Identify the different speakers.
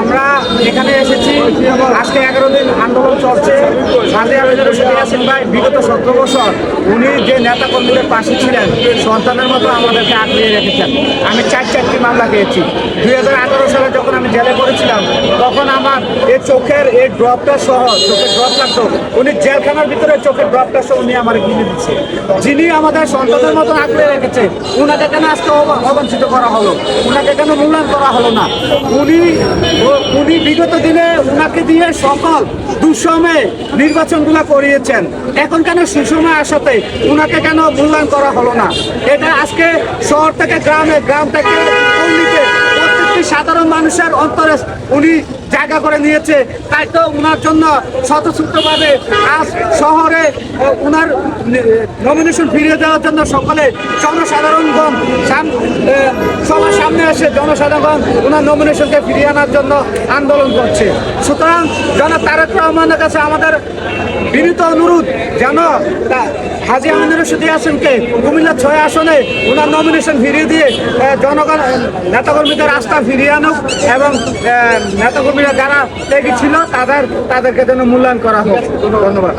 Speaker 1: আমরা এখানে এসেছি আজকে 11 দিন আন্দোলন চলছে। হাজী আমিনুর রশিদ ইয়াসিন ভাই বিগত 17 বছর উনি যে নেতা কর্মীদের পাশে ছিলেন, সন্তানের মতো আমাদেরকে আগলিয়ে রেখেছেন। আমি চারটি মামলা খেয়েছি। 2018 সালে যখন আমি জেলে পড়েছিলাম তখন আমার এই চোখের এই ড্রপটা সহ, চোখের ড্রপ লাগতো, উনি জেলখানার ভিতরে চোখের ড্রপটা সহ উনি আমার কিনে দিচ্ছে। যিনি আমাদের সন্তানের মতো আগলে রেখেছে, উনাকে কেন আজকে অবঞ্চিত করা হলো? উনাকে কেন মূল্যায়ন করা হলো না? উনি বিগত দিনে উনাকে দিয়ে সকল দুঃসময়ে নির্বাচনগুলো করিয়েছেন। এখন কেন সুসময় আসাতে উনাকে কেন মূল্যায়ন করা হলো না? এটা আজকে শহর থেকে গ্রামে, গ্রাম থেকে পল্লীতে প্রত্যেকটি সাধারণ মানুষের অন্তরে উনি জায়গা করে নিয়েছে। তাই তো উনার জন্য স্বতঃস্ফূর্তভাবে আজ শহরে উনার নমিনেশন ফিরিয়ে দেওয়ার জন্য সকলে জনসাধারণগণ সবার সামনে এসে জনসাধারণ উনার নমিনেশনকে ফিরিয়ে আনার জন্য আন্দোলন করছে। সুতরাং জনাব তারেক রহমানের কাছে আমাদের বিনীত অনুরোধ, যেন হাজী আমিনুর রশিদ ইয়াসিনকে কুমিল্লা 6 আসনে ওনার নমিনেশন ফিরিয়ে দিয়ে জনগণ নেতাকর্মীদের আস্থা ফিরিয়ে আনুক এবং নেতাকর্মীরা যারা ত্যাগী ছিল তাদেরকে যেন মূল্যায়ন করা হোক। ধন্যবাদ।